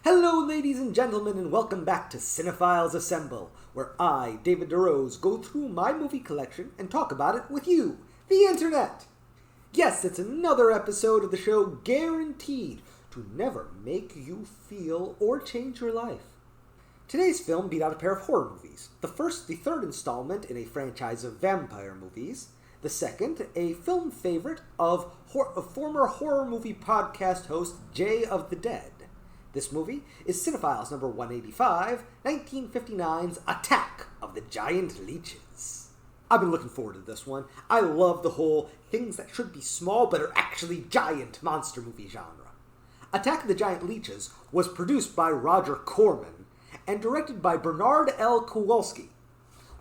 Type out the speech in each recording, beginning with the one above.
Hello, ladies and gentlemen, and welcome back to Cinephiles Assemble, where I, David DeRose, go through my movie collection and talk about it with you, the internet. Yes, it's another episode of the show guaranteed to never make you feel or change your life. Today's film beat out a pair of horror movies. The third installment in a franchise of vampire movies. The second, a film favorite of former horror movie podcast host Jay of the Dead. This movie is Cinephiles number 185, 1959's Attack of the Giant Leeches. I've been looking forward to this one. I love the whole things that should be small but are actually giant monster movie genre. Attack of the Giant Leeches was produced by Roger Corman and directed by Bernard L. Kowalski.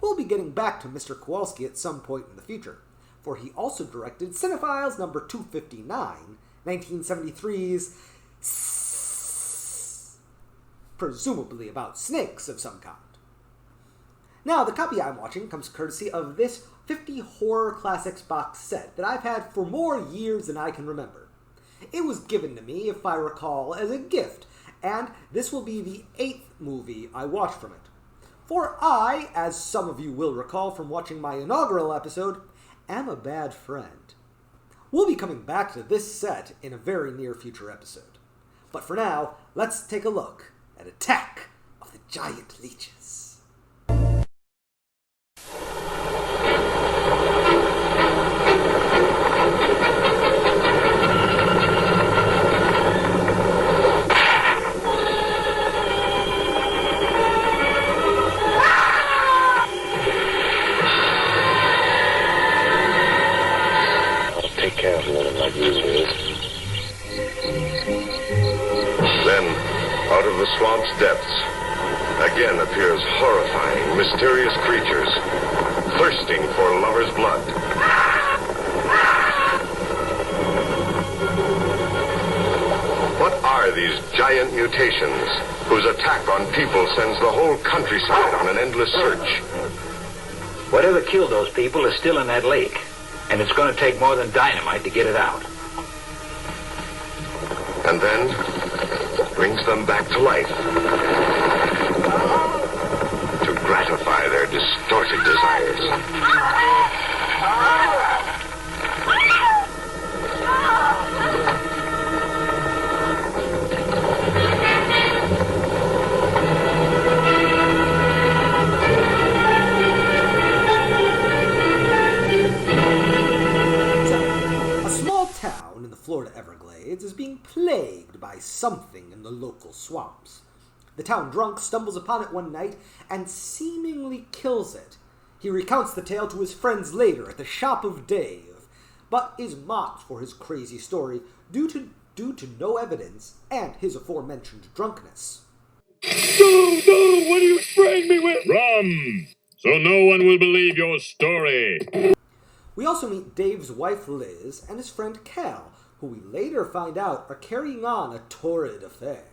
We'll be getting back to Mr. Kowalski at some point in the future, for he also directed Cinephiles number 259, 1973's presumably about snakes of some kind. Now, the copy I'm watching comes courtesy of this 50 Horror Classics box set that I've had for more years than I can remember. It was given to me, if I recall, as a gift, and this will be the 8th movie I watched from it. For I, as some of you will recall from watching my inaugural episode, am a bad friend. We'll be coming back to this set in a very near future episode. But for now, let's take a look at Attack of the Giant Leeches. I'll take care of one like these days. Out of the swamp's depths, again appears horrifying, mysterious creatures, thirsting for lovers' blood. What are these giant mutations whose attack on people sends the whole countryside on an endless search? Whatever killed those people is still in that lake, and it's going to take more than dynamite to get it out. And then brings them back to life to gratify their distorted desires. A small town in the Florida Everglades is being plagued by something in the local swamps. The town drunk stumbles upon it one night and seemingly kills it. He recounts the tale to his friends later at the shop of Dave, but is mocked for his crazy story due to no evidence and his aforementioned drunkenness. No, what are you spraying me with? Rum! So no one will believe your story. We also meet Dave's wife Liz and his friend Cal, who we later find out are carrying on a torrid affair.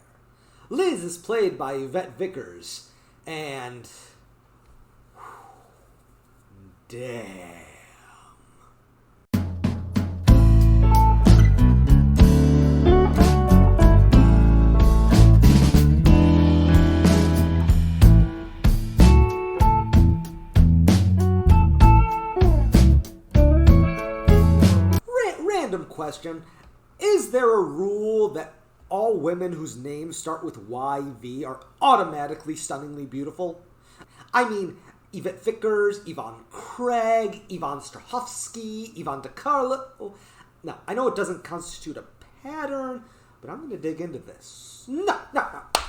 Liz is played by Yvette Vickers, and damn. Random question. Is there a rule that all women whose names start with YV are automatically stunningly beautiful? I mean, Yvette Vickers, Yvonne Craig, Yvonne Strahovski, Yvonne DiCarlo. Now, I know it doesn't constitute a pattern, but I'm going to dig into this. No.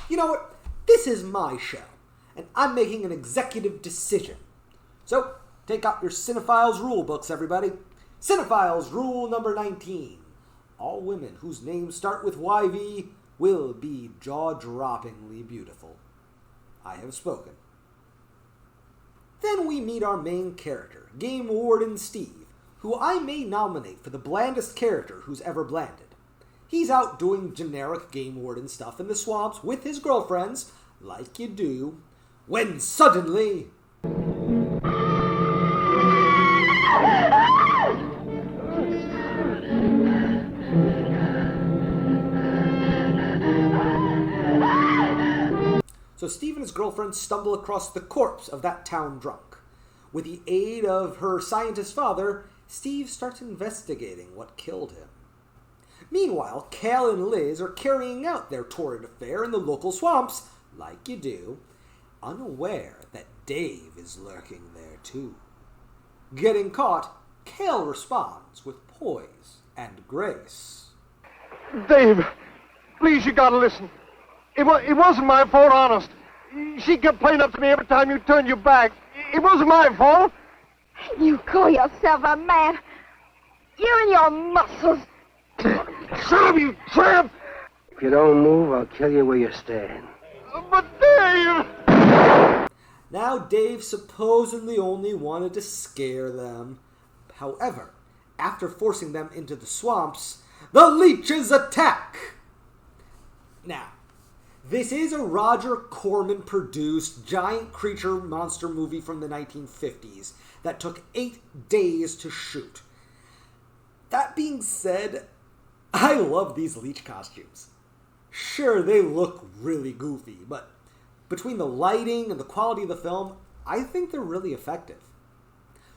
You know what? This is my show, and I'm making an executive decision. So, take out your Cinephiles rule books, everybody. Cinephiles rule number 19. All women whose names start with YV will be jaw-droppingly beautiful. I have spoken. Then we meet our main character, Game Warden Steve, who I may nominate for the blandest character who's ever blanded. He's out doing generic Game Warden stuff in the swamps with his girlfriends, like you do, when suddenly... So Steve and his girlfriend stumble across the corpse of that town drunk. With the aid of her scientist father, Steve starts investigating what killed him. Meanwhile, Cal and Liz are carrying out their torrid affair in the local swamps, like you do, unaware that Dave is lurking there too. Getting caught, Cal responds with poise and grace. Dave, please, you gotta listen. It wasn't my fault, honest. She kept playing up to me every time you turned your back. It wasn't my fault. You call yourself a man? You and your muscles. Shut up, you tramp! If you don't move, I'll kill you where you stand. But Dave! Now Dave supposedly only wanted to scare them. However, after forcing them into the swamps, the Leeches attack! Now, this is a Roger Corman-produced giant creature monster movie from the 1950s that took 8 days to shoot. That being said, I love these Leech costumes. Sure, they look really goofy, but between the lighting and the quality of the film, I think they're really effective.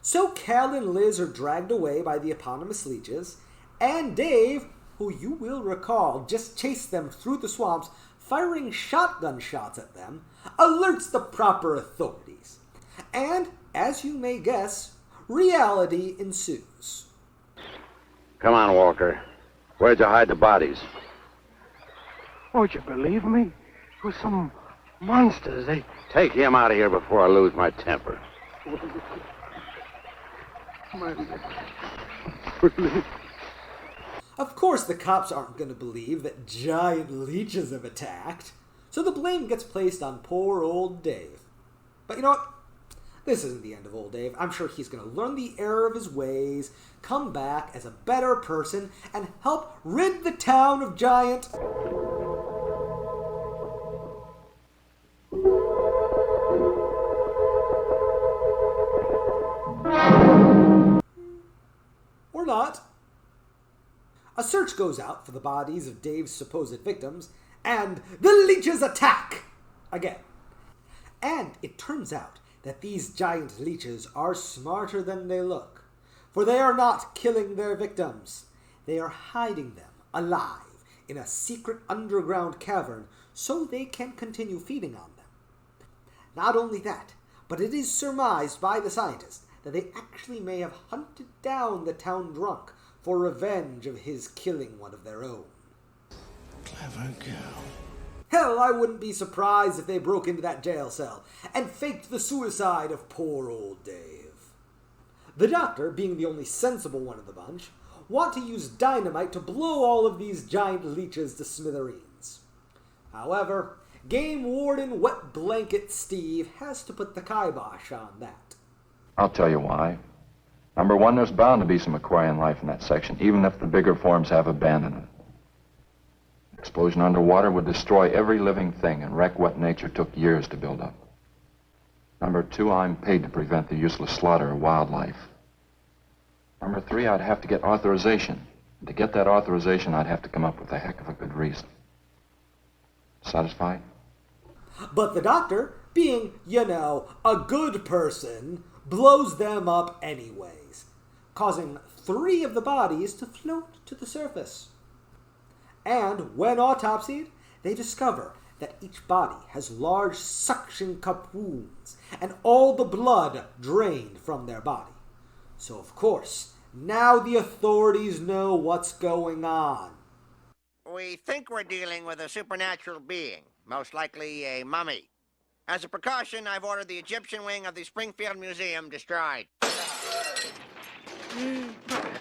So Cal and Liz are dragged away by the eponymous Leeches, and Dave, who you will recall just chased them through the swamps, firing shotgun shots at them, alerts the proper authorities. And, as you may guess, reality ensues. Come on, Walker. Where'd you hide the bodies? Won't you believe me? It was some monsters. They... Take him out of here before I lose my temper. Of course, the cops aren't going to believe that giant leeches have attacked, so the blame gets placed on poor old Dave. But you know what? This isn't the end of old Dave. I'm sure he's going to learn the error of his ways, come back as a better person, and help rid the town of giant... or not. A search goes out for the bodies of Dave's supposed victims, and the Leeches attack! Again. And it turns out that these giant leeches are smarter than they look, for they are not killing their victims. They are hiding them alive in a secret underground cavern so they can continue feeding on them. Not only that, but it is surmised by the scientists that they actually may have hunted down the town drunk for revenge of his killing one of their own. Clever girl. Hell, I wouldn't be surprised if they broke into that jail cell and faked the suicide of poor old Dave. The doctor, being the only sensible one of the bunch, want to use dynamite to blow all of these giant leeches to smithereens. However, Game Warden Wet Blanket Steve has to put the kibosh on that. I'll tell you why. Number one, there's bound to be some aquarian life in that section, even if the bigger forms have abandoned it. Explosion underwater would destroy every living thing and wreck what nature took years to build up. Number two, I'm paid to prevent the useless slaughter of wildlife. Number three, I'd have to get authorization. And to get that authorization, I'd have to come up with a heck of a good reason. Satisfied? But the doctor, being, a good person, blows them up anyways, causing 3 of the bodies to float to the surface. And when autopsied, they discover that each body has large suction cup wounds, and all the blood drained from their body. So of course, now the authorities know what's going on. We think we're dealing with a supernatural being, most likely a mummy. As a precaution, I've ordered the Egyptian wing of the Springfield Museum destroyed.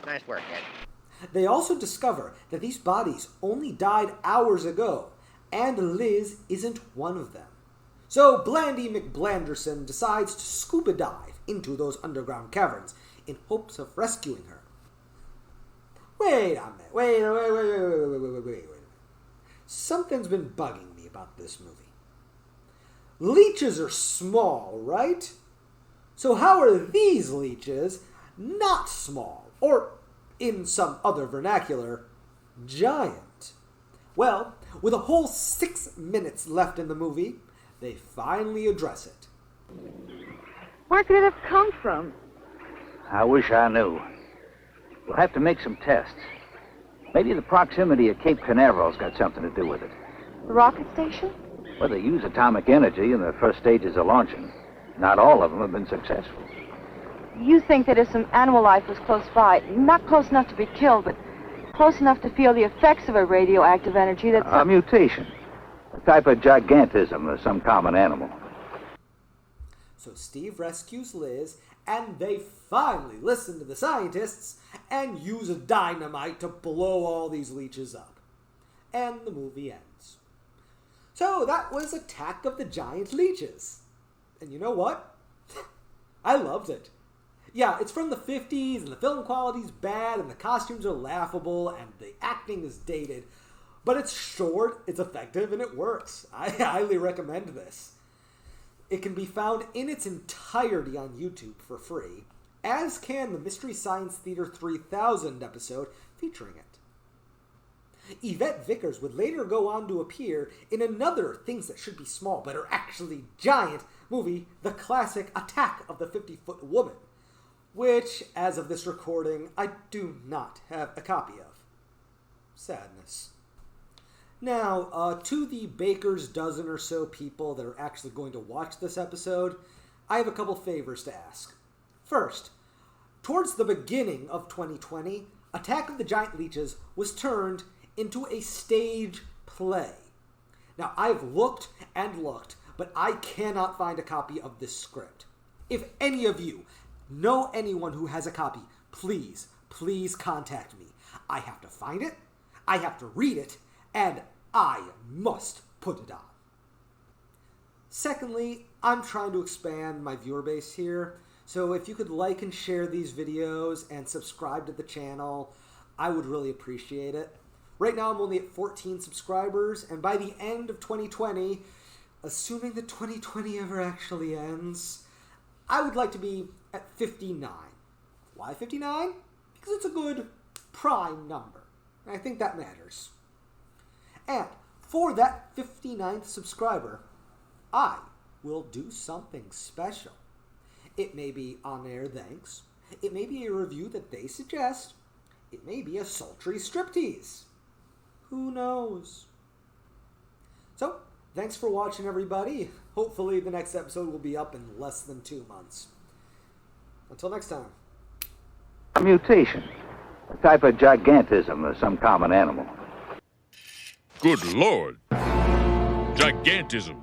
Nice work, Ed. They also discover that these bodies only died hours ago, and Liz isn't one of them. So Blandy McBlanderson decides to scuba dive into those underground caverns in hopes of rescuing her. Wait a minute. Wait. Something's been bugging me about this movie. Leeches are small, right? So how are these leeches not small? Or, in some other vernacular, giant? Well, with a whole 6 minutes left in the movie, they finally address it. Where could it have come from? I wish I knew. We'll have to make some tests. Maybe the proximity of Cape Canaveral's got something to do with it. The rocket station? Well, they use atomic energy in the first stages of launching. Not all of them have been successful. You think that if some animal life was close by, not close enough to be killed, but close enough to feel the effects of a radioactive energy, that... A mutation. A type of gigantism of some common animal. So Steve rescues Liz, and they finally listen to the scientists and use a dynamite to blow all these leeches up. And the movie ends. So that was Attack of the Giant Leeches. And you know what? I loved it. Yeah, it's from the 50s, and the film quality's bad, and the costumes are laughable, and the acting is dated. But it's short, it's effective, and it works. I highly recommend this. It can be found in its entirety on YouTube for free, as can the Mystery Science Theater 3000 episode featuring it. Yvette Vickers would later go on to appear in another Things That Should Be Small But Are Actually Giant movie, the classic Attack of the 50-Foot Woman, which, as of this recording, I do not have a copy of. Sadness. Now, to the baker's dozen or so people that are actually going to watch this episode, I have a couple favors to ask. First, towards the beginning of 2020, Attack of the Giant Leeches was turned into a stage play. Now, I've looked and looked, but I cannot find a copy of this script. If any of you know anyone who has a copy, please contact me. I have to find it, I have to read it, and I must put it on. Secondly, I'm trying to expand my viewer base here, so if you could like and share these videos and subscribe to the channel, I would really appreciate it. Right now I'm only at 14 subscribers, and by the end of 2020, assuming that 2020 ever actually ends, I would like to be at 59. Why 59? Because it's a good prime number. And I think that matters. And for that 59th subscriber, I will do something special. It may be on-air thanks. It may be a review that they suggest. It may be a sultry striptease. Who knows? So, thanks for watching, everybody. Hopefully the next episode will be up in less than 2 months. Until next time. A mutation. A type of gigantism of some common animal. Good Lord. Gigantism.